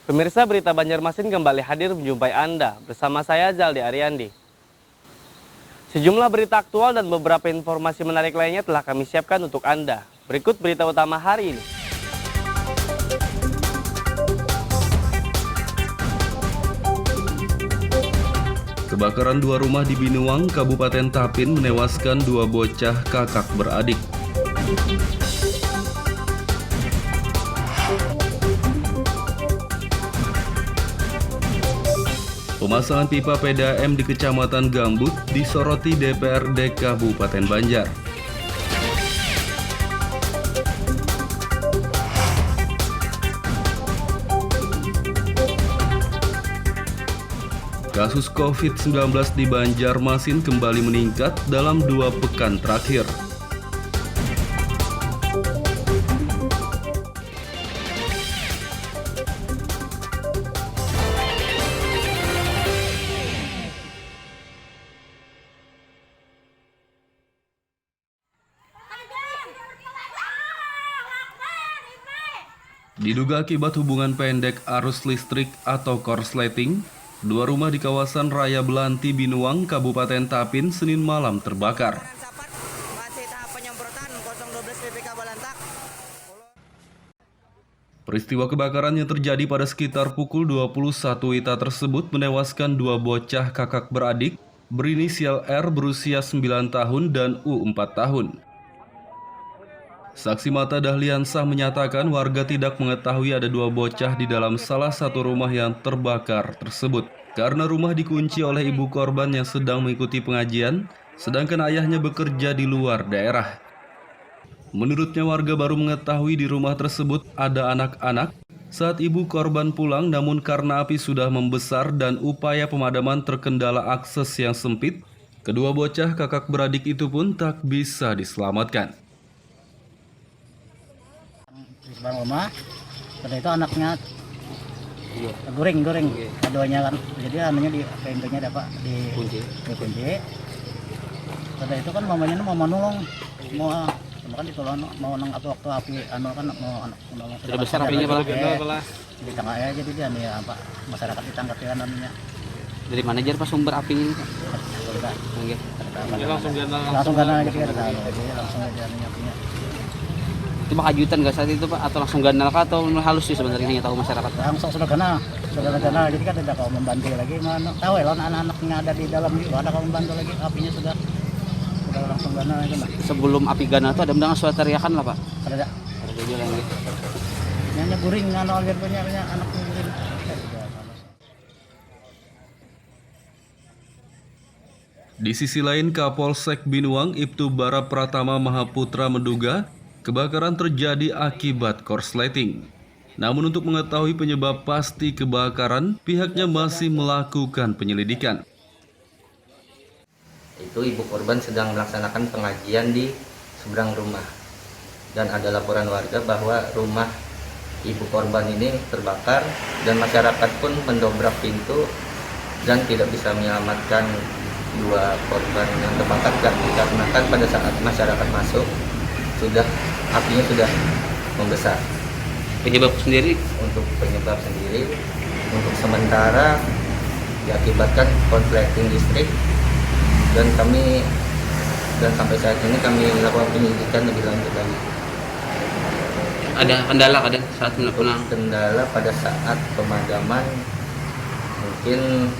Pemirsa, berita Banjarmasin kembali hadir menjumpai Anda bersama saya Zaldi Ariandi. Sejumlah berita aktual dan beberapa informasi menarik lainnya telah kami siapkan untuk Anda. Berikut berita utama hari ini. Kebakaran dua rumah di Binuang, Kabupaten Tapin menewaskan dua bocah kakak beradik. Pemasangan pipa PDAM di Kecamatan Gambut disoroti DPRD Kabupaten Banjar. Kasus COVID-19 di Banjarmasin kembali meningkat dalam 2 pekan terakhir. Diduga akibat hubungan pendek arus listrik atau korsleting, dua rumah di kawasan Raya Belanti, Binuang, Kabupaten Tapin, Senin malam terbakar. Peristiwa kebakaran yang terjadi pada sekitar pukul 21 WITA tersebut menewaskan dua bocah kakak beradik berinisial R berusia 9 tahun dan U 4 tahun. Saksi mata Dahliansah menyatakan warga tidak mengetahui ada dua bocah di dalam salah satu rumah yang terbakar tersebut karena rumah dikunci oleh ibu korban yang sedang mengikuti pengajian, sedangkan ayahnya bekerja di luar daerah. Menurutnya warga baru mengetahui di rumah tersebut ada anak-anak saat ibu korban pulang, namun karena api sudah membesar dan upaya pemadaman terkendala akses yang sempit, kedua bocah kakak beradik itu pun tak bisa diselamatkan. Di sebelah rumah, pada itu anaknya goreng, keduanya kan, jadi anunya di pintunya ada pak di kunci. Pada itu kan mamanya mau menolong, mau kan ditolong mau nang waktu api anu kan mau menolong. Sudah besar apinya malah. Di tengah ya, jadi dia nih apa masyarakat ditangkap ya anunya. Dari mana aja Pak sumber apinya ini Pak? Langsung karena aja kita tahu, jadi langsung aja anunya. Itu Pak kejutan nggak saat itu Pak? Atau langsung ganal kah atau halus sih sebenarnya hanya tahu masyarakat? Langsung sudah kenal, jadi kan tidak kau membantu lagi, mana tahu ya anak-anaknya ada di dalam juga, ada kau membantu lagi, apinya sudah langsung ganal itu Pak. Sebelum api ganal itu ada mendengar suara teriakan lah Pak? Ada juga lagi. Nyanyi guring, lihat punya anaknya guring. Di sisi lain, Kapolsek Binuang Ibtu Bara Pratama Mahaputra menduga kebakaran terjadi akibat korsleting. Namun untuk mengetahui penyebab pasti kebakaran, pihaknya masih melakukan penyelidikan. Itu ibu korban sedang melaksanakan pengajian di seberang rumah. Dan ada laporan warga bahwa rumah ibu korban ini terbakar dan masyarakat pun mendobrak pintu dan tidak bisa menyelamatkan dua korban yang terbakar dikarenakan pada saat masyarakat masuk apinya sudah membesar. Penyebab sendiri? Untuk penyebab sendiri, untuk sementara diakibatkan korsleting listrik dan sampai saat ini kami lakukan penyelidikan lebih lanjut lagi. Ada kendala saat melakukan? Kendala pada saat pemadaman, mungkin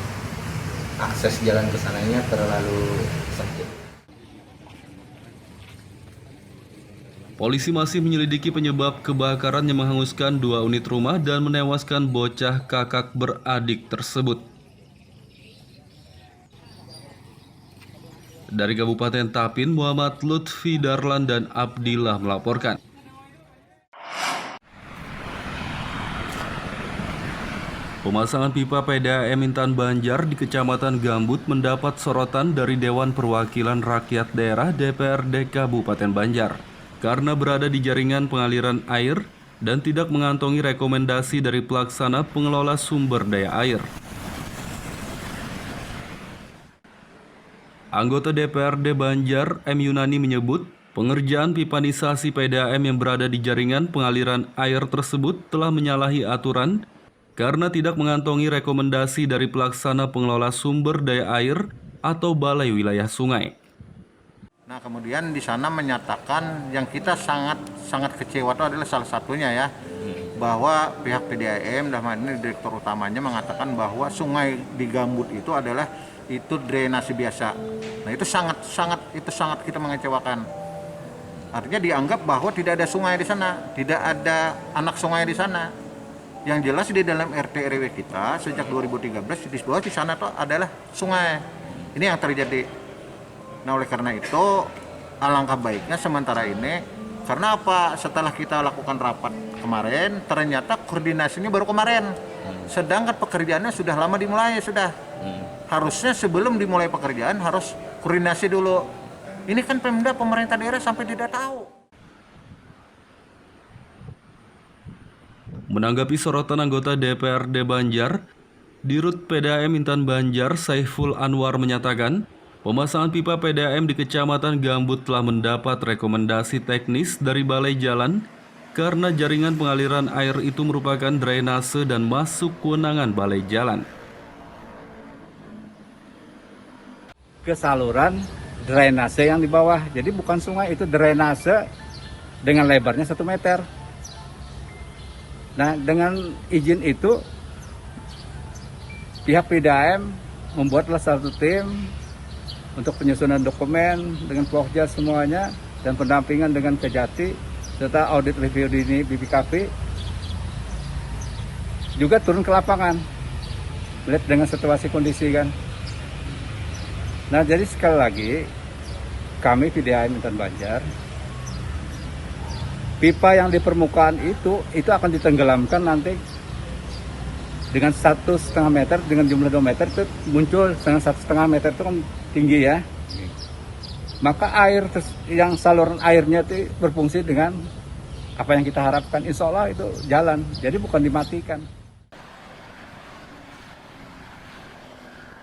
akses jalan ke sananya terlalu sempit. Polisi masih menyelidiki penyebab kebakaran yang menghanguskan dua unit rumah dan menewaskan bocah kakak beradik tersebut. Dari Kabupaten Tapin, Muhammad Lutfi Darlan dan Abdillah melaporkan. Pemasangan pipa PDAM Intan Banjar di Kecamatan Gambut mendapat sorotan dari Dewan Perwakilan Rakyat Daerah DPRD Kabupaten Banjar karena berada di jaringan pengaliran air dan tidak mengantongi rekomendasi dari pelaksana pengelola sumber daya air. Anggota DPRD Banjar, M. Yunani menyebut, pengerjaan pipanisasi PDAM yang berada di jaringan pengaliran air tersebut telah menyalahi aturan karena tidak mengantongi rekomendasi dari pelaksana pengelola sumber daya air atau Balai Wilayah Sungai. Nah, kemudian di sana menyatakan yang kita sangat kecewa itu adalah salah satunya ya, bahwa pihak PDAM dalam hal ini direktur utamanya mengatakan bahwa sungai di Gambut itu adalah drainase biasa. Nah, itu sangat kita mengecewakan. Artinya dianggap bahwa tidak ada sungai di sana, tidak ada anak sungai di sana. Yang jelas di dalam RT RW kita sejak 2013 di sana tuh adalah sungai. Ini yang terjadi. Nah, oleh karena itu alangkah baiknya sementara ini, karena apa? Setelah kita lakukan rapat kemarin, ternyata koordinasinya baru kemarin. Sedangkan pekerjaannya sudah lama dimulai sudah. Harusnya sebelum dimulai pekerjaan harus koordinasi dulu. Ini kan Pemda pemerintah daerah sampai tidak tahu. Menanggapi sorotan anggota DPRD Banjar, Dirut PDAM Intan Banjar Saiful Anwar menyatakan, pemasangan pipa PDAM di Kecamatan Gambut telah mendapat rekomendasi teknis dari Balai Jalan karena jaringan pengaliran air itu merupakan drainase dan masuk kewenangan Balai Jalan. Ke saluran drainase yang di bawah, jadi bukan sungai, itu drainase dengan lebarnya 1 meter. Nah, dengan izin itu pihak PDAM membuatlah satu tim untuk penyusunan dokumen dengan Pokja semuanya dan pendampingan dengan Kejati serta audit review di BPKP, juga turun ke lapangan melihat dengan situasi kondisi kan. Nah, jadi sekali lagi kami PDAM Intan Banjar, pipa yang di permukaan itu akan ditenggelamkan nanti dengan 1,5 meter, dengan jumlah 2 meter itu muncul, dengan 1,5 meter itu kan tinggi ya. Maka air yang saluran airnya itu berfungsi dengan apa yang kita harapkan, insya Allah itu jalan, jadi bukan dimatikan.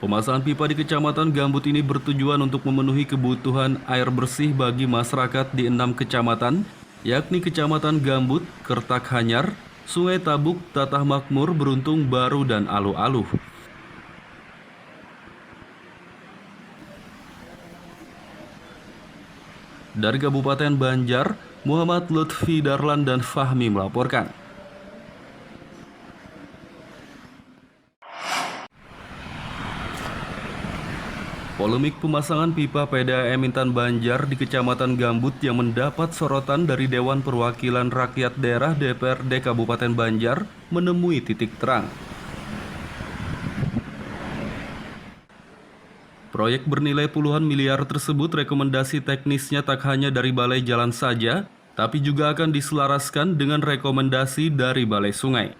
Pemasangan pipa di Kecamatan Gambut ini bertujuan untuk memenuhi kebutuhan air bersih bagi masyarakat di 6 kecamatan, yakni Kecamatan Gambut, Kertak Hanyar, Sungai Tabuk, Tatah Makmur, Beruntung Baru, dan Aluh-Aluh. Dari Kabupaten Banjar, Muhammad Lutfi Darlan dan Fahmi melaporkan. Polemik pemasangan pipa PDAM Intan Banjar di Kecamatan Gambut yang mendapat sorotan dari Dewan Perwakilan Rakyat Daerah DPRD Kabupaten Banjar menemui titik terang. Proyek bernilai puluhan miliar tersebut rekomendasi teknisnya tak hanya dari Balai Jalan saja, tapi juga akan diselaraskan dengan rekomendasi dari Balai Sungai.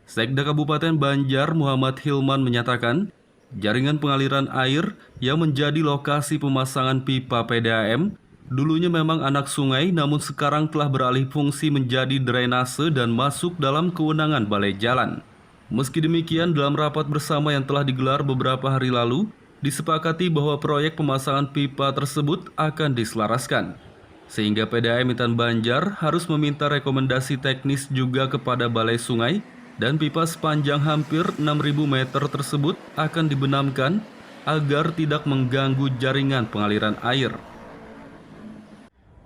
Sekda Kabupaten Banjar Muhammad Hilman menyatakan, jaringan pengaliran air yang menjadi lokasi pemasangan pipa PDAM dulunya memang anak sungai, namun sekarang telah beralih fungsi menjadi drainase dan masuk dalam kewenangan Balai Jalan. Meski demikian, dalam rapat bersama yang telah digelar beberapa hari lalu, disepakati bahwa proyek pemasangan pipa tersebut akan diselaraskan, sehingga PDAM Intan Banjar harus meminta rekomendasi teknis juga kepada Balai Sungai, dan pipa sepanjang hampir 6.000 meter tersebut akan dibenamkan agar tidak mengganggu jaringan pengaliran air.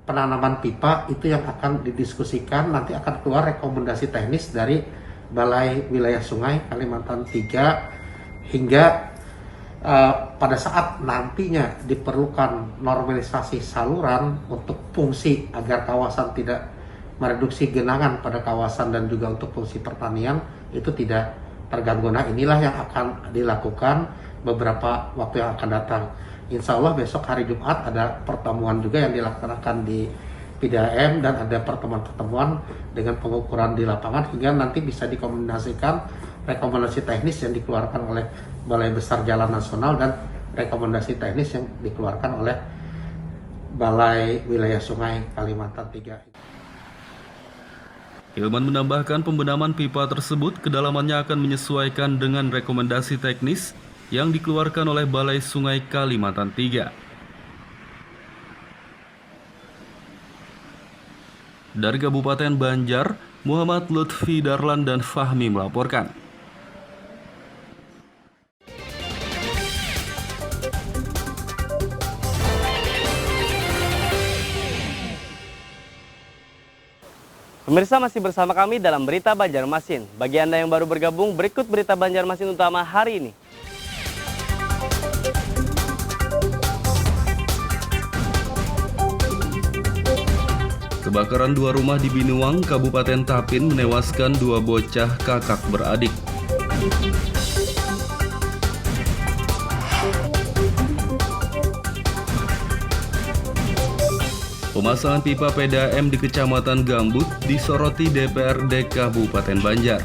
Penanaman pipa itu yang akan didiskusikan, nanti akan keluar rekomendasi teknis dari Balai Wilayah Sungai Kalimantan 3 hingga pada saat nantinya diperlukan normalisasi saluran untuk fungsi agar kawasan tidak mereduksi genangan pada kawasan dan juga untuk fungsi pertanian itu tidak terganggu. Nah, inilah yang akan dilakukan beberapa waktu yang akan datang. Insya Allah besok hari Jumat ada pertemuan juga yang dilaksanakan di PDAM dan ada pertemuan-pertemuan dengan pengukuran di lapangan hingga nanti bisa dikombinasikan rekomendasi teknis yang dikeluarkan oleh Balai Besar Jalan Nasional dan rekomendasi teknis yang dikeluarkan oleh Balai Wilayah Sungai Kalimantan 3. Hilman menambahkan pembenaman pipa tersebut kedalamannya akan menyesuaikan dengan rekomendasi teknis yang dikeluarkan oleh Balai Sungai Kalimantan 3. Dari Kabupaten Banjar, Muhammad Lutfi Darlan dan Fahmi melaporkan. Pemirsa masih bersama kami dalam Berita Banjarmasin. Bagi Anda yang baru bergabung, berikut Berita Banjarmasin utama hari ini. Kebakaran 2 rumah di Binuang, Kabupaten Tapin menewaskan 2 bocah kakak beradik. Pemasangan pipa PDAM di Kecamatan Gambut disoroti DPRD Kabupaten Banjar.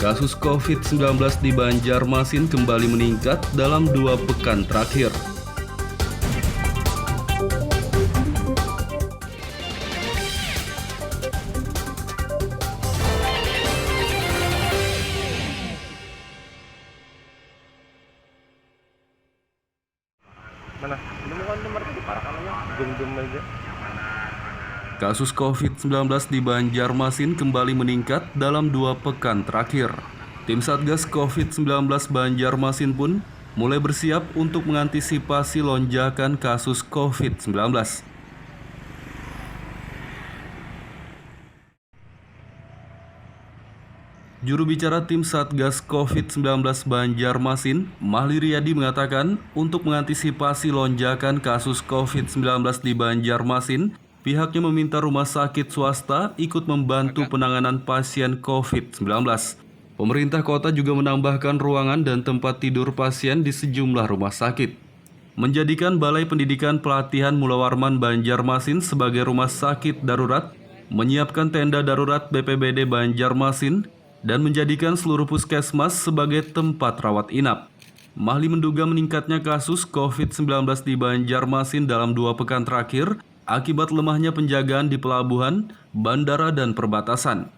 Kasus COVID-19 di Banjarmasin kembali meningkat dalam 2 pekan terakhir. Kasus COVID-19 di Banjarmasin kembali meningkat dalam 2 pekan terakhir. Tim Satgas COVID-19 Banjarmasin pun mulai bersiap untuk mengantisipasi lonjakan kasus COVID-19. Juru bicara Tim Satgas COVID-19 Banjarmasin, Mahli Riyadi mengatakan untuk mengantisipasi lonjakan kasus COVID-19 di Banjarmasin, pihaknya meminta rumah sakit swasta ikut membantu penanganan pasien COVID-19. Pemerintah kota juga menambahkan ruangan dan tempat tidur pasien di sejumlah rumah sakit. Menjadikan Balai Pendidikan Pelatihan Mula Warman Banjarmasin sebagai rumah sakit darurat, menyiapkan tenda darurat BPBD Banjarmasin, dan menjadikan seluruh puskesmas sebagai tempat rawat inap. Mahli menduga meningkatnya kasus COVID-19 di Banjarmasin dalam 2 pekan terakhir akibat lemahnya penjagaan di pelabuhan, bandara, dan perbatasan.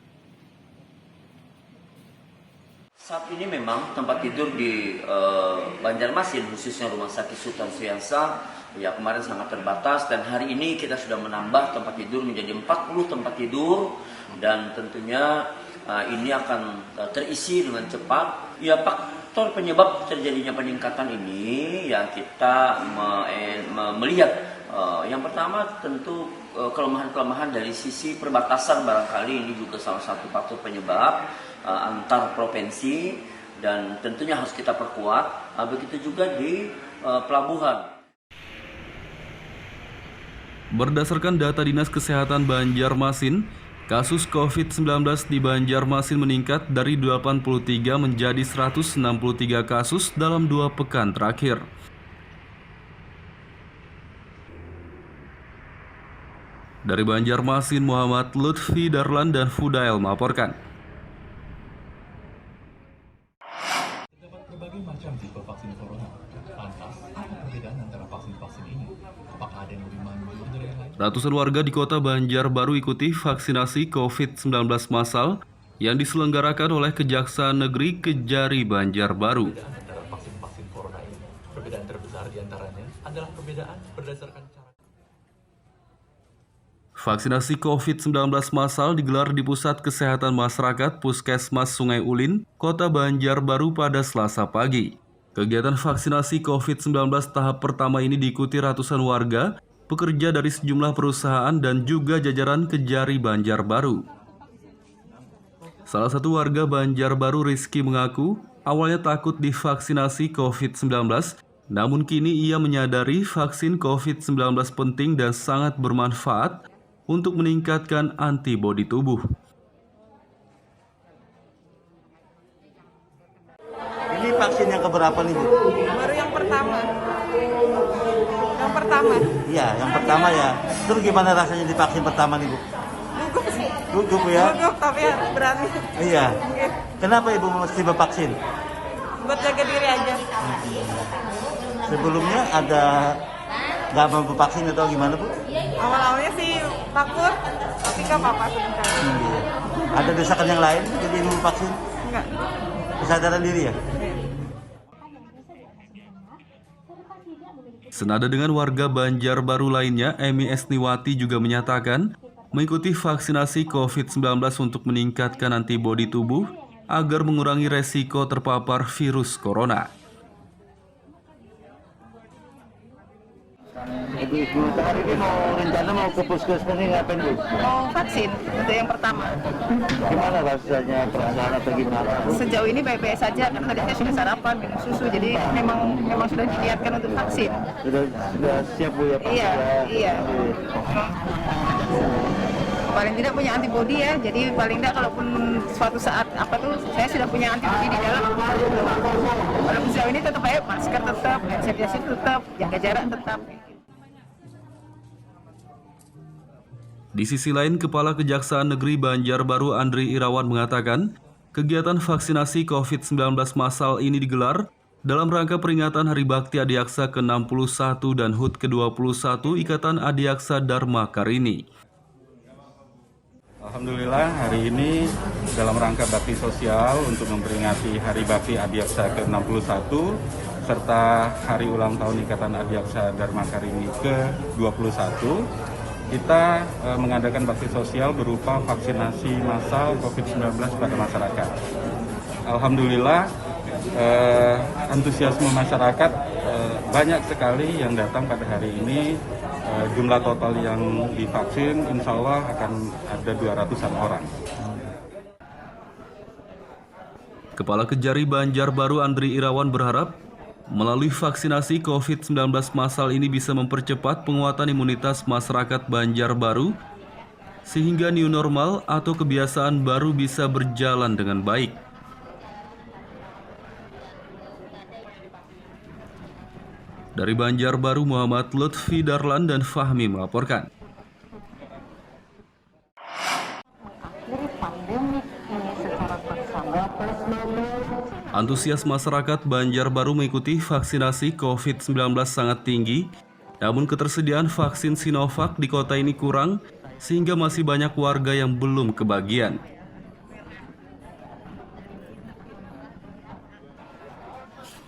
Saat ini memang tempat tidur di Banjarmasin, khususnya Rumah Sakit Sultan Syahrial, ya kemarin sangat terbatas, dan hari ini kita sudah menambah tempat tidur menjadi 40 tempat tidur, dan tentunya ini akan terisi dengan cepat. Ya, faktor penyebab terjadinya peningkatan ini ya kita melihat yang pertama tentu kelemahan-kelemahan dari sisi perbatasan, barangkali ini juga salah satu faktor penyebab antar provinsi, dan tentunya harus kita perkuat. Begitu juga di pelabuhan. Berdasarkan data Dinas Kesehatan Banjarmasin, kasus COVID-19 di Banjarmasin meningkat dari 83 menjadi 163 kasus dalam 2 pekan terakhir. Dari Banjarmasin, Muhammad Lutfi Darlan dan Fudail melaporkan. Terdapat berbagai macam tipe vaksin corona. Lantas, apa perbedaan antara vaksin-vaksin ini? Apakah ada yang lebih manjur dari yang lain? Ratusan warga di kota Banjarbaru ikuti vaksinasi COVID-19 massal yang diselenggarakan oleh Kejaksaan Negeri Kejari Banjarbaru. Perbedaan antara vaksin-vaksin corona ini, perbedaan terbesar diantaranya adalah perbedaan berdasarkan cara. Vaksinasi COVID-19 massal digelar di Pusat Kesehatan Masyarakat Puskesmas Sungai Ulin, Kota Banjarbaru pada Selasa pagi. Kegiatan vaksinasi COVID-19 tahap pertama ini diikuti ratusan warga, pekerja dari sejumlah perusahaan, dan juga jajaran Kejari Banjarbaru. Salah satu warga Banjarbaru, Rizky, mengaku awalnya takut divaksinasi COVID-19, namun kini ia menyadari vaksin COVID-19 penting dan sangat bermanfaat untuk meningkatkan antibodi tubuh. Ini vaksin yang keberapa nih, Bu? Baru yang pertama. Yang pertama. Iya, yang pertama ya. Terus gimana rasanya divaksin pertama nih, Bu? Gugup sih. Gugup ya? Gugup, tapi harus berani. Iya. Kenapa Ibu mesti bervaksin? Buat jaga diri aja. Sebelumnya ada nggak mau vaksin atau gimana, Bu? Awal-awalnya sih takut, tapi nggak apa-apa sebenarnya. Iya. Ada desakan yang lain jadi Ibu vaksin? Enggak. Kesadaran diri ya? Senada dengan warga Banjarbaru lainnya, Emi Esniwati juga menyatakan mengikuti vaksinasi COVID-19 untuk meningkatkan antibodi tubuh agar mengurangi resiko terpapar virus corona. Ibu-ibu hari ini rencana mau ke puskesmas ini ngapain, Bu? Mau vaksin untuk yang pertama. Gimana rasanya, perasaan atau gimana? Sejauh ini baik-baik saja karena tadi saya sudah sarapan minum susu, jadi memang sudah diniatkan untuk vaksin. Sudah siap, Bu, ya? Iya. Paling tidak punya antibodi ya, jadi paling tidak kalaupun suatu saat saya sudah punya antibodi di dalam. Walaupun sejauh ini tetap baik, masker tetap, hand sanitizer tetap, jaga jarak tetap. Di sisi lain, Kepala Kejaksaan Negeri Banjarbaru Andri Irawan mengatakan, kegiatan vaksinasi COVID-19 massal ini digelar dalam rangka peringatan Hari Bakti Adiaksa ke-61 dan HUT ke-21 Ikatan Adiaksa Dharma Karini. Alhamdulillah hari ini dalam rangka bakti sosial untuk memperingati Hari Bakti Adiaksa ke-61 serta Hari Ulang Tahun Ikatan Adiaksa Dharma Karini ke-21, kita mengadakan bakti sosial berupa vaksinasi massal COVID-19 pada masyarakat. Alhamdulillah antusiasme masyarakat banyak sekali yang datang pada hari ini. Jumlah total yang divaksin insya Allah akan ada 200-an orang. Kepala Kejari Banjarbaru Andri Irawan berharap melalui vaksinasi COVID-19 massal ini bisa mempercepat penguatan imunitas masyarakat Banjarbaru sehingga new normal atau kebiasaan baru bisa berjalan dengan baik. Dari Banjarbaru, Muhammad Lutfi Darlan dan Fahmi melaporkan. Antusias masyarakat Banjarbaru mengikuti vaksinasi COVID-19 sangat tinggi, namun ketersediaan vaksin Sinovac di kota ini kurang, sehingga masih banyak warga yang belum kebagian.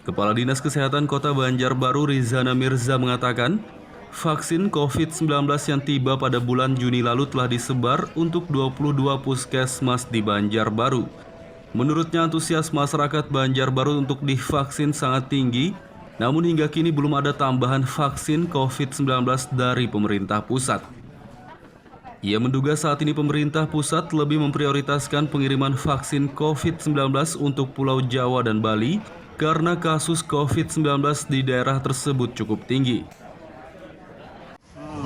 Kepala Dinas Kesehatan Kota Banjarbaru Rizana Mirza mengatakan, vaksin COVID-19 yang tiba pada bulan Juni lalu telah disebar untuk 22 puskesmas di Banjarbaru. Menurutnya antusias masyarakat Banjarbaru untuk divaksin sangat tinggi, namun hingga kini belum ada tambahan vaksin COVID-19 dari pemerintah pusat. Ia menduga saat ini pemerintah pusat lebih memprioritaskan pengiriman vaksin COVID-19 untuk Pulau Jawa dan Bali, karena kasus COVID-19 di daerah tersebut cukup tinggi.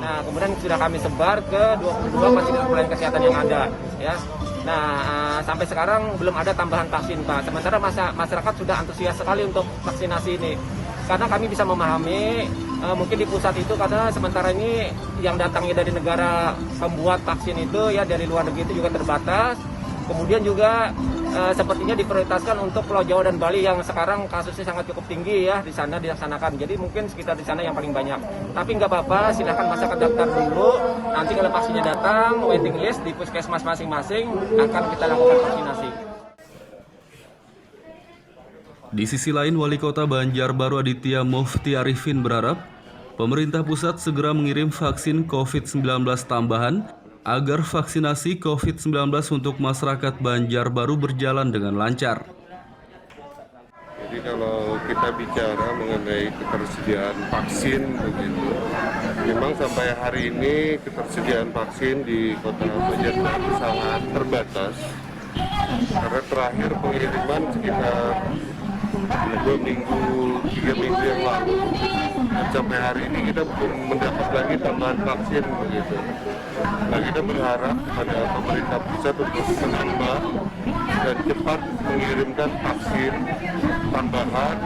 Nah, kemudian sudah kami sebar ke 22 fasilitas pelayanan kesehatan yang ada, ya. Nah, sampai sekarang belum ada tambahan vaksin, Pak. Sementara masyarakat sudah antusias sekali untuk vaksinasi ini. Karena kami bisa memahami, mungkin di pusat itu karena sementara ini yang datangnya dari negara pembuat vaksin itu ya dari luar negeri itu juga terbatas. Kemudian juga sepertinya diprioritaskan untuk Pulau Jawa dan Bali yang sekarang kasusnya sangat cukup tinggi ya, di sana dilaksanakan. Jadi mungkin sekitar di sana yang paling banyak. Tapi nggak apa-apa, silahkan masyarakat daftar dulu. Nanti kalau vaksinnya datang, waiting list di puskesmas masing-masing akan kita lakukan vaksinasi. Di sisi lain, Wali Kota Banjarbaru Aditya Mufti Arifin berharap pemerintah pusat segera mengirim vaksin COVID-19 tambahan agar vaksinasi COVID-19 untuk masyarakat Banjarbaru berjalan dengan lancar. Jadi kalau kita bicara mengenai ketersediaan vaksin begitu, memang sampai hari ini ketersediaan vaksin di Kota Banjarbaru sangat terbatas. Karena terakhir pengiriman sekitar 2 minggu, 3 minggu yang lalu. Dan sampai hari ini kita belum mendapat lagi tambahan vaksin begitu. Nah, kita berharap pada pemerintah pusat untuk menambah dan cepat mengirimkan vaksin tambahan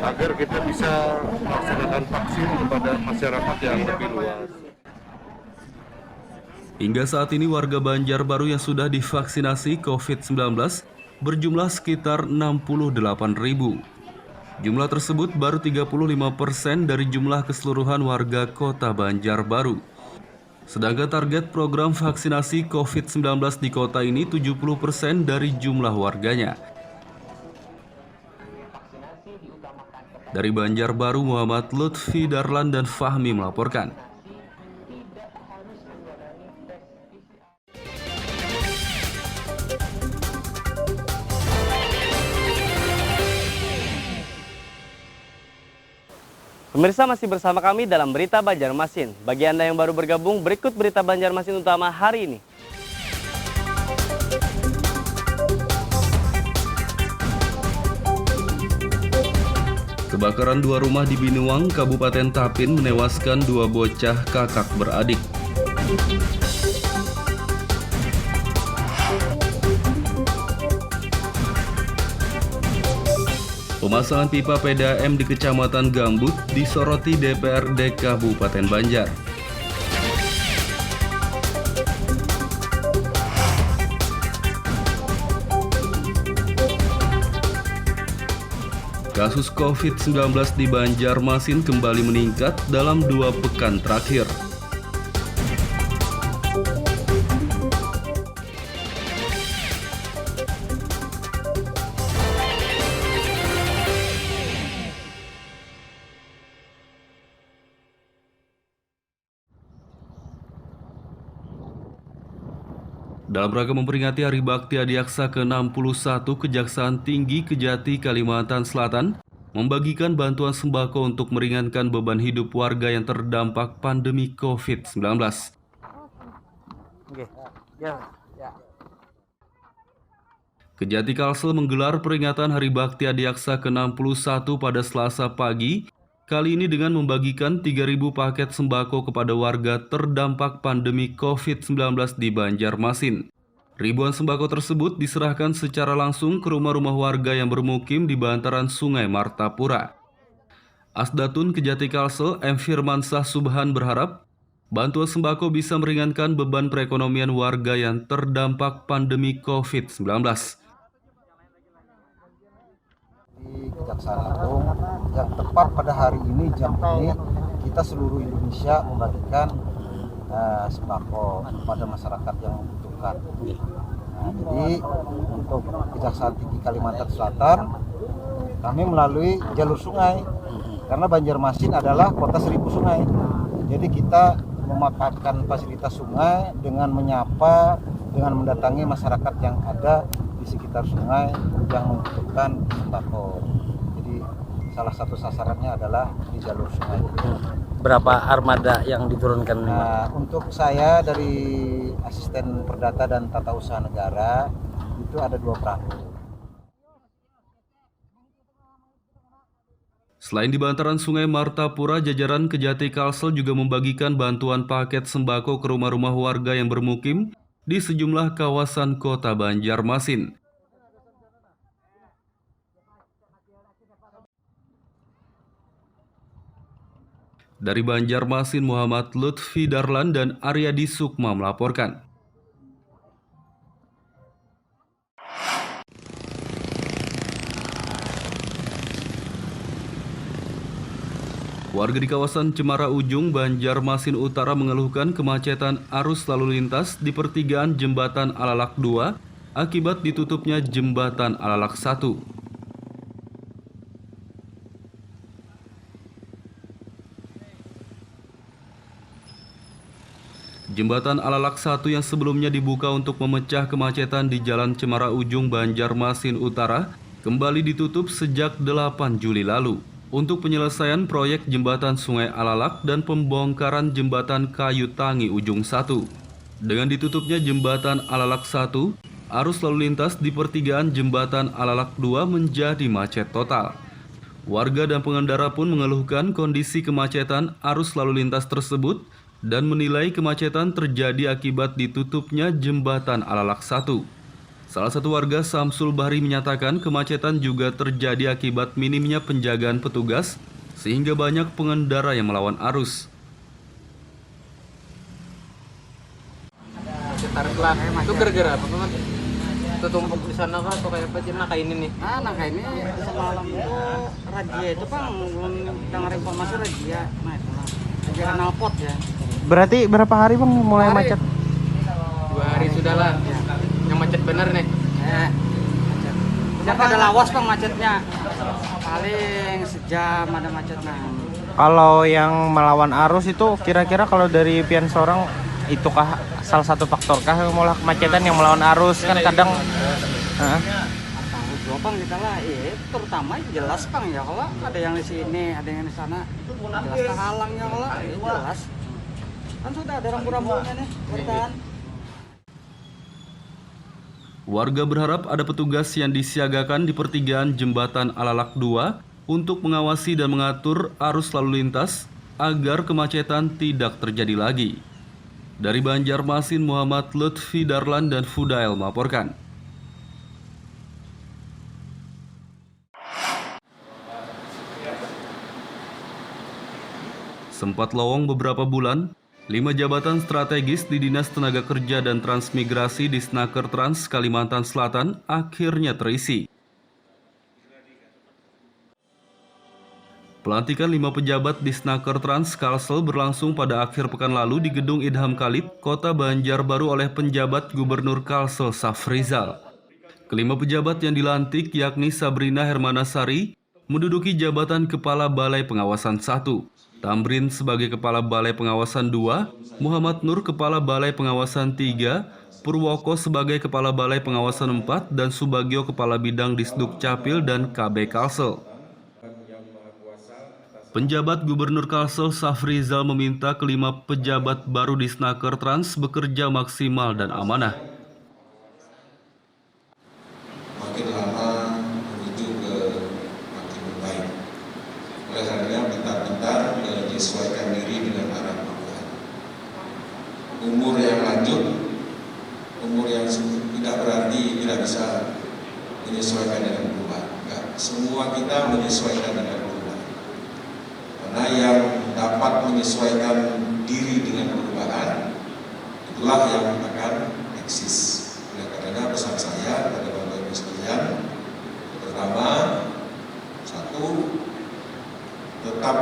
agar kita bisa melaksanakan vaksin kepada masyarakat yang lebih luas. Hingga saat ini warga Banjarbaru yang sudah divaksinasi COVID-19 berjumlah sekitar 68.000. Jumlah tersebut baru 35% dari jumlah keseluruhan warga kota Banjarbaru. Sedangkan target program vaksinasi COVID-19 di kota ini 70% dari jumlah warganya. Dari Banjarbaru, Muhammad Lutfi Darlan dan Fahmi melaporkan. Pemirsa masih bersama kami dalam Berita Banjarmasin. Bagi Anda yang baru bergabung, berikut Berita Banjarmasin utama hari ini. Kebakaran 2 rumah di Binuang, Kabupaten Tapin menewaskan 2 bocah kakak beradik. Pemasangan pipa PDAM di Kecamatan Gambut disoroti DPRD Kabupaten Banjar. Kasus COVID-19 di Banjarmasin kembali meningkat dalam 2 pekan terakhir. Dalam rangka memperingati Hari Bakti Adiaksa ke-61, Kejaksaan Tinggi Kejati, Kalimantan Selatan membagikan bantuan sembako untuk meringankan beban hidup warga yang terdampak pandemi COVID-19. Kejati Kalsel menggelar peringatan Hari Bakti Adiaksa ke-61 pada Selasa pagi, kali ini dengan membagikan 3.000 paket sembako kepada warga terdampak pandemi COVID-19 di Banjarmasin. Ribuan sembako tersebut diserahkan secara langsung ke rumah-rumah warga yang bermukim di bantaran Sungai Martapura. Asdatun Kejati Kalsel, M. Firmansah Subhan berharap bantuan sembako bisa meringankan beban perekonomian warga yang terdampak pandemi COVID-19. Di Kejaksaan Agung yang tepat pada hari ini, jam ini, kita seluruh Indonesia membagikan sembako kepada masyarakat yang membutuhkan. Jadi untuk Kejaksaan Tinggi Kalimantan Selatan, kami melalui jalur sungai, karena Banjarmasin adalah kota 1000 sungai. Jadi kita memanfaatkan fasilitas sungai dengan menyapa, dengan mendatangi masyarakat yang ada di sekitar sungai yang membutuhkan sembako. Jadi salah satu sasarannya adalah di jalur sungai. Berapa armada yang diturunkan? Untuk saya dari Asisten Perdata dan Tata Usaha Negara itu ada 2 perahu. Selain di bantaran Sungai Martapura, jajaran Kejati Kalsel juga membagikan bantuan paket sembako ke rumah-rumah warga yang bermukim di sejumlah kawasan kota Banjarmasin. Dari Banjarmasin, Muhammad Lutfi Darlan dan Aryadi Sukma melaporkan. Warga di kawasan Cemara Ujung, Banjarmasin Utara mengeluhkan kemacetan arus lalu lintas di pertigaan Jembatan Alalak 2 akibat ditutupnya Jembatan Alalak 1. Jembatan Alalak 1 yang sebelumnya dibuka untuk memecah kemacetan di Jalan Cemara Ujung, Banjarmasin Utara kembali ditutup sejak 8 Juli lalu untuk penyelesaian proyek Jembatan Sungai Alalak dan pembongkaran Jembatan Kayu Tangi Ujung 1. Dengan ditutupnya Jembatan Alalak 1, arus lalu lintas di pertigaan Jembatan Alalak 2 menjadi macet total. Warga dan pengendara pun mengeluhkan kondisi kemacetan arus lalu lintas tersebut dan menilai kemacetan terjadi akibat ditutupnya Jembatan Alalak 1. Salah satu warga, Samsul Bahri, menyatakan kemacetan juga terjadi akibat minimnya penjagaan petugas sehingga banyak pengendara yang melawan arus. Tarik lah, itu gara-gara apa teman? Itu tumpuk di sana kah atau kayak apa sih? Nangka ini nih? Nangka ini semalam itu razia itu Bang, belum dengar informasi razia. Nah itu lah, razia knalpot ya. Berarti berapa hari Bang mulai macet? 2 hari sudah lah, yang macet bener nih. Macet. Jangan ada lawas Bang macetnya. Paling sejam ada macetnya. Kalau yang melawan arus itu kira-kira kalau dari pian seorang itukah salah satu faktorkah mulai kemacetan yang melawan arus kan kadang Bang kita lah, terutama jelas Bang ya kalau ada yang di sini, ada yang di sana, jelas kehalangnya kalau jelas. Kan sudah ada rambu-rambunya nih, bertahan. Warga berharap ada petugas yang disiagakan di pertigaan Jembatan Alalak 2 untuk mengawasi dan mengatur arus lalu lintas agar kemacetan tidak terjadi lagi. Dari Banjarmasin, Muhammad Lutfi Darlan dan Fudail melaporkan. Sempat lowong beberapa bulan, 5 jabatan strategis di Dinas Tenaga Kerja dan Transmigrasi di Snaker Trans Kalimantan Selatan akhirnya terisi. Pelantikan 5 pejabat di Snaker Trans Kalsel berlangsung pada akhir pekan lalu di Gedung Idham Khalid, Kota Banjarbaru oleh penjabat Gubernur Kalsel Safrizal. Kelima pejabat yang dilantik yakni Sabrina Hermanasari menduduki jabatan Kepala Balai Pengawasan 1, Tamrin sebagai Kepala Balai Pengawasan 2, Muhammad Nur Kepala Balai Pengawasan 3, Purwoko sebagai Kepala Balai Pengawasan 4, dan Subagio Kepala Bidang Disduk Capil dan KB Kalsel. Penjabat Gubernur Kalsel Safrizal meminta kelima pejabat baru di Snaker Trans bekerja maksimal dan amanah. Makin lama menuju ke makin baik. Oleh karenanya bentar-bentar menyesuaikan diri dengan arah perubahan. Umur yang lanjut, umur yang tidak berarti tidak bisa menyesuaikan dengan perubahan. Enggak, semua kita menyesuaikan dengan perubahan. Karena yang dapat menyesuaikan diri dengan perubahan, itulah yang akan eksis. Oleh karenanya pesan saya pada Bapak Ibu sekalian, pertama, satu, tetap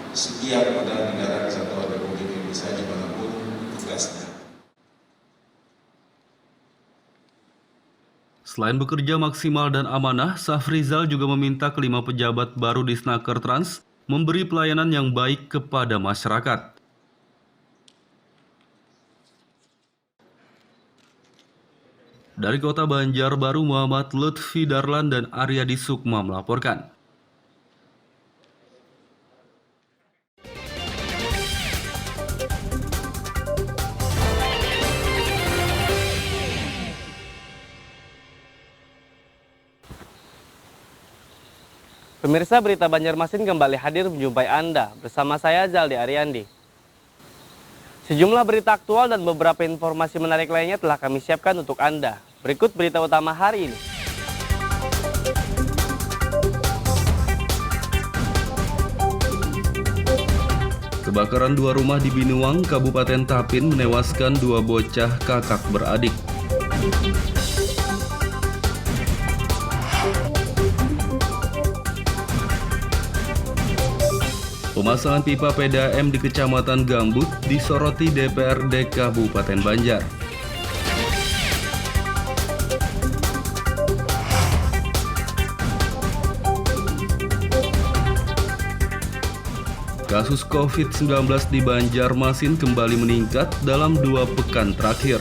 setia pada negara kesatuan Republik Indonesia dimanapun tugasnya. Selain bekerja maksimal dan amanah, Safrizal juga meminta kelima pejabat baru di Snaker Trans memberi pelayanan yang baik kepada masyarakat. Dari Kota Banjarbaru, Muhammad Lutfi Darlan dan Aryadi Sukma melaporkan. Pemirsa, berita Banjarmasin kembali hadir menjumpai Anda bersama saya Zaldi Ariandi. Sejumlah berita aktual dan beberapa informasi menarik lainnya telah kami siapkan untuk Anda. Berikut berita utama hari ini. Kebakaran 2 rumah di Binuang, Kabupaten Tapin menewaskan 2 bocah kakak beradik. Pemasangan pipa PDAM di Kecamatan Gambut disoroti DPRD Kabupaten Banjar. Kasus COVID-19 di Banjarmasin kembali meningkat dalam 2 pekan terakhir.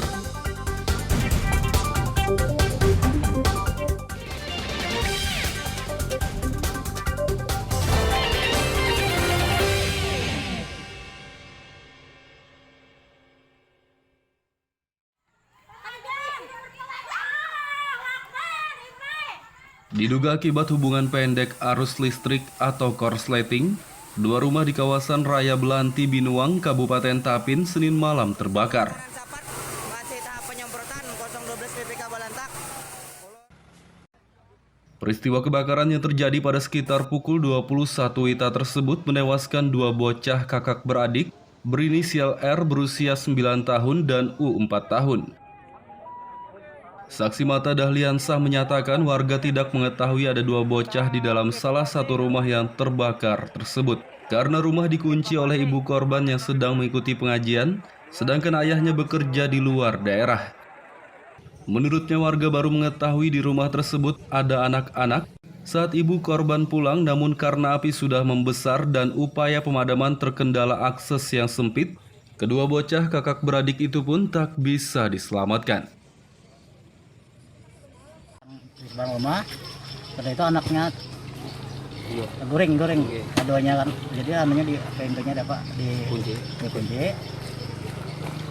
Diduga akibat hubungan pendek arus listrik atau korsleting, 2 rumah di kawasan Raya Belanti, Binuang, Kabupaten Tapin, Senin malam terbakar. Peristiwa kebakaran yang terjadi pada sekitar pukul 21 WITA tersebut menewaskan 2 bocah kakak beradik berinisial R berusia 9 tahun dan U 4 tahun. Saksi mata Dahliansah menyatakan warga tidak mengetahui ada 2 bocah di dalam salah satu rumah yang terbakar tersebut karena rumah dikunci oleh ibu korban yang sedang mengikuti pengajian, sedangkan ayahnya bekerja di luar daerah. Menurutnya warga baru mengetahui di rumah tersebut ada anak-anak saat ibu korban pulang, namun karena api sudah membesar dan upaya pemadaman terkendala akses yang sempit, kedua bocah kakak beradik itu pun tak bisa diselamatkan. Di sebelah rumah, pada itu anaknya goreng keduanya kan, jadi anunya di pintunya ada pak di kunci.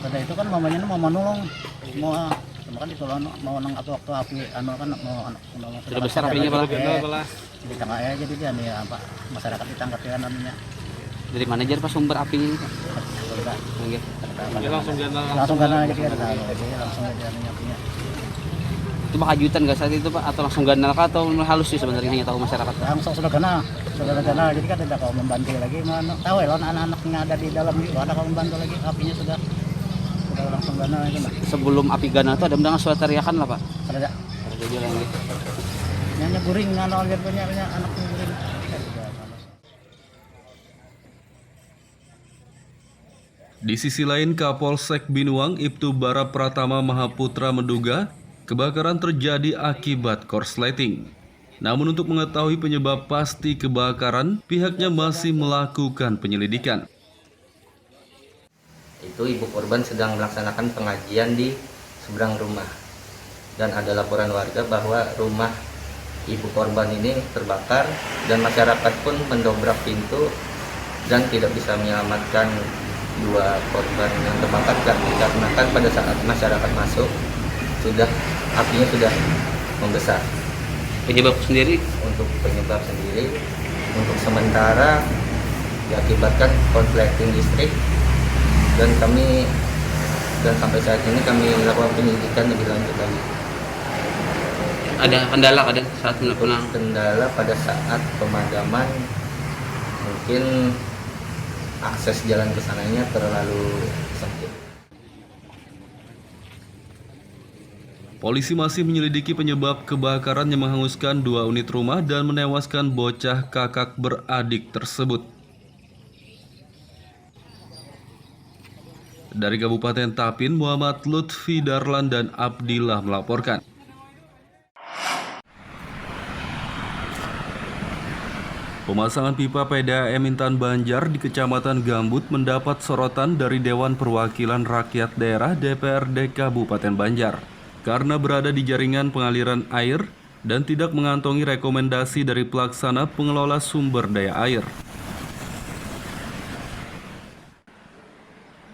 Pada itu kan mamanya mau menolong, mau kan ditolong mau nang waktu api anu kan mau anak sudah besar apinya pak di tengah ya, jadi dia nih apa masyarakat ditangkap ya anunya. Dari mana aja pak sumber apinya ini pak? Langsung karena jadi langsung aja apinya. Itu pak kajutan nggak saat itu pak, atau langsung ganal kah atau halus sih sebenarnya, hanya tahu masyarakat? Langsung sudah kena, jadi kan tidak kau membantu lagi, mana tahu ya anak-anak yang ada di dalam juga ada kau membantu lagi, apinya sudah langsung ganal itu pak. Sebelum api ganal itu ada mendengar suara teriakan lah pak? Ada jalan gitu. Nyanyi guring, anak punya anak guring. Di sisi lain, Kapolsek Binuang Ibtu Bara Pratama Mahaputra menduga kebakaran terjadi akibat korsleting. Namun untuk mengetahui penyebab pasti kebakaran, pihaknya masih melakukan penyelidikan. Itu ibu korban sedang melaksanakan pengajian di seberang rumah. Dan ada laporan warga bahwa rumah ibu korban ini terbakar dan masyarakat pun mendobrak pintu dan tidak bisa menyelamatkan dua korban yang terbakar karena kan pada saat masyarakat masuk apinya sudah membesar. Penyebab sendiri? Untuk penyebab sendiri, untuk sementara diakibatkan korsleting listrik dan sampai saat ini kami lakukan penyelidikan lebih lanjut lagi. Ada kendala saat melakukan? Kendala pada saat pemadaman, mungkin akses jalan ke sananya terlalu sempit. Polisi masih menyelidiki penyebab kebakaran yang menghanguskan 2 unit rumah dan menewaskan bocah kakak beradik tersebut. Dari Kabupaten Tapin, Muhammad Lutfi Darlan dan Abdillah melaporkan. Pemasangan pipa PDAM Intan Banjar di Kecamatan Gambut mendapat sorotan dari Dewan Perwakilan Rakyat Daerah DPRD Kabupaten Banjar karena berada di jaringan pengaliran air dan tidak mengantongi rekomendasi dari pelaksana pengelola sumber daya air.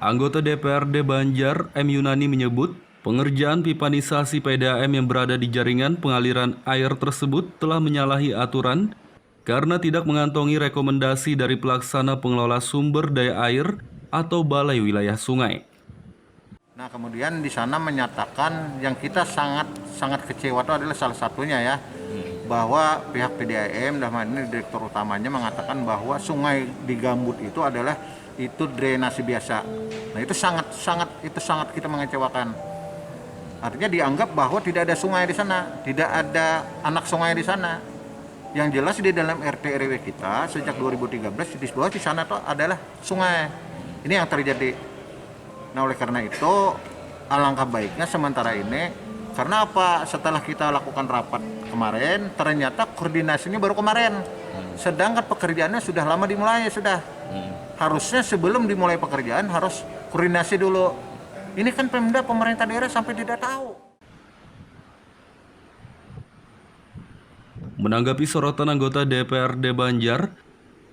Anggota DPRD Banjar, M. Yunani menyebut, pengerjaan pipanisasi PDAM yang berada di jaringan pengaliran air tersebut telah menyalahi aturan karena tidak mengantongi rekomendasi dari pelaksana pengelola sumber daya air atau Balai Wilayah Sungai. Nah, kemudian di sana menyatakan yang kita sangat kecewa itu adalah salah satunya ya, bahwa pihak PDAM dalam hal ini direktur utamanya mengatakan bahwa sungai di Gambut itu adalah drainase biasa. Nah, itu sangat kita mengecewakan. Artinya dianggap bahwa tidak ada sungai di sana, tidak ada anak sungai di sana. Yang jelas di dalam RT RW kita sejak 2013 di sana itu adalah sungai. Ini yang terjadi. Nah, oleh karena itu alangkah baiknya sementara ini, karena apa? Setelah kita lakukan rapat kemarin, ternyata koordinasinya baru kemarin. Sedangkan pekerjaannya sudah lama dimulai sudah. Harusnya sebelum dimulai pekerjaan harus koordinasi dulu. Ini kan Pemda pemerintah daerah sampai tidak tahu. Menanggapi sorotan anggota DPRD Banjar,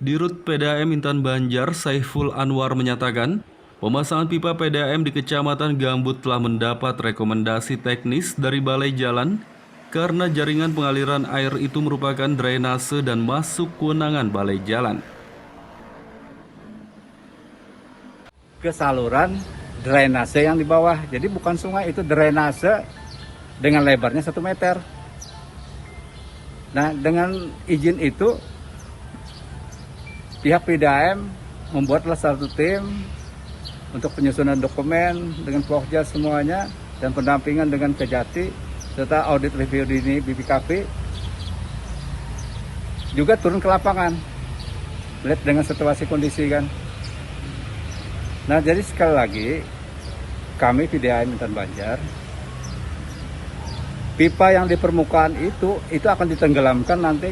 Dirut PDAM Intan Banjar Saiful Anwar menyatakan, pemasangan pipa PDAM di Kecamatan Gambut telah mendapat rekomendasi teknis dari Balai Jalan karena jaringan pengaliran air itu merupakan drainase dan masuk kewenangan Balai Jalan. Ke saluran drainase yang di bawah, jadi bukan sungai, itu drainase dengan lebarnya 1 meter. Nah, dengan izin itu pihak PDAM membuatlah satu tim untuk penyusunan dokumen dengan Pokja semuanya dan pendampingan dengan Kejati serta audit review di BPKP juga turun ke lapangan melihat dengan situasi kondisi kan. Nah, jadi sekali lagi kami PDAM Intan Banjar pipa yang di permukaan itu akan ditenggelamkan nanti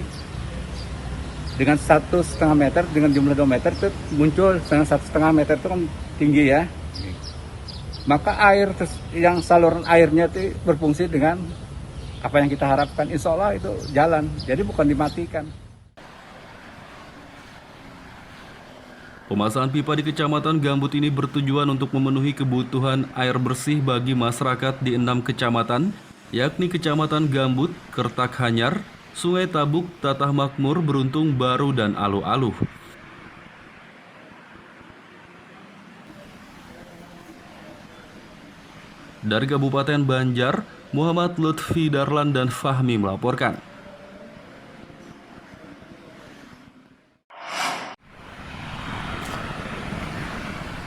dengan 1,5 meter, dengan jumlah 2 meter itu muncul, dengan 1,5 meter itu kan tinggi ya. Maka air yang saluran airnya itu berfungsi dengan apa yang kita harapkan. Insya Allah itu jalan, jadi bukan dimatikan. Pemasangan pipa di Kecamatan Gambut ini bertujuan untuk memenuhi kebutuhan air bersih bagi masyarakat di 6 kecamatan, yakni Kecamatan Gambut, Kertak Hanyar, Sungai Tabuk, Tatah Makmur, Beruntung Baru, dan Aluh-Aluh. Dari Kabupaten Banjar, Muhammad Lutfi Darlan dan Fahmi melaporkan.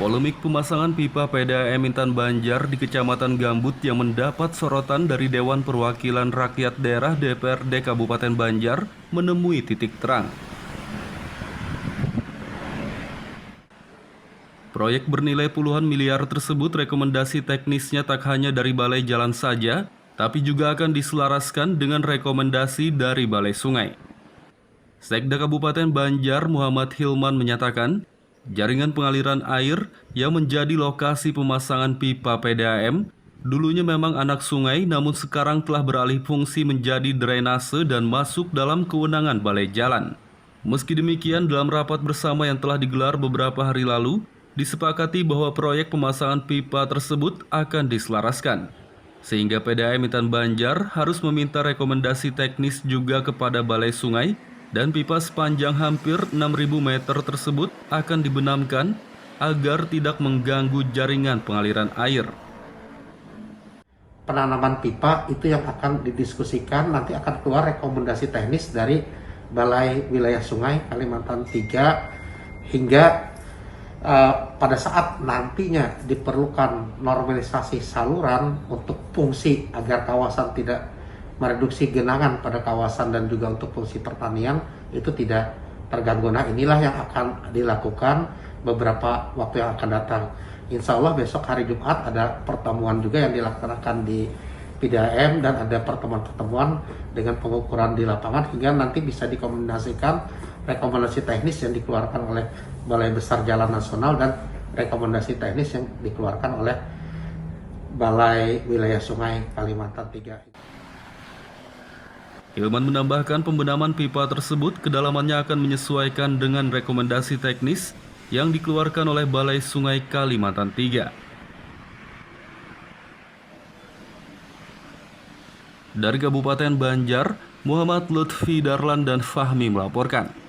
Polemik pemasangan pipa PDAM Intan Banjar di Kecamatan Gambut yang mendapat sorotan dari Dewan Perwakilan Rakyat Daerah DPRD Kabupaten Banjar menemui titik terang. Proyek bernilai puluhan miliar tersebut rekomendasi teknisnya tak hanya dari Balai Jalan saja, tapi juga akan diselaraskan dengan rekomendasi dari Balai Sungai. Sekda Kabupaten Banjar Muhammad Hilman menyatakan, jaringan pengaliran air yang menjadi lokasi pemasangan pipa PDAM dulunya memang anak sungai, namun sekarang telah beralih fungsi menjadi drainase dan masuk dalam kewenangan Balai Jalan. Meski demikian, dalam rapat bersama yang telah digelar beberapa hari lalu, disepakati bahwa proyek pemasangan pipa tersebut akan diselaraskan, sehingga PDAM Intan Banjar harus meminta rekomendasi teknis juga kepada Balai Sungai, dan pipa sepanjang hampir 6.000 meter tersebut akan dibenamkan agar tidak mengganggu jaringan pengaliran air. Penanaman pipa itu yang akan didiskusikan, nanti akan keluar rekomendasi teknis dari Balai Wilayah Sungai Kalimantan 3 hingga pada saat nantinya diperlukan normalisasi saluran untuk fungsi agar kawasan tidak mereduksi genangan pada kawasan dan juga untuk fungsi pertanian itu tidak terganggu. Nah, inilah yang akan dilakukan beberapa waktu yang akan datang. Insya Allah besok hari Jumat ada pertemuan juga yang dilaksanakan di PDAM dan ada pertemuan-pertemuan dengan pengukuran di lapangan hingga nanti bisa dikombinasikan rekomendasi teknis yang dikeluarkan oleh Balai Besar Jalan Nasional dan rekomendasi teknis yang dikeluarkan oleh Balai Wilayah Sungai Kalimantan 3. Hilman menambahkan pembenaman pipa tersebut kedalamannya akan menyesuaikan dengan rekomendasi teknis yang dikeluarkan oleh Balai Sungai Kalimantan 3. Dari Kabupaten Banjar, Muhammad Lutfi Darlan dan Fahmi melaporkan.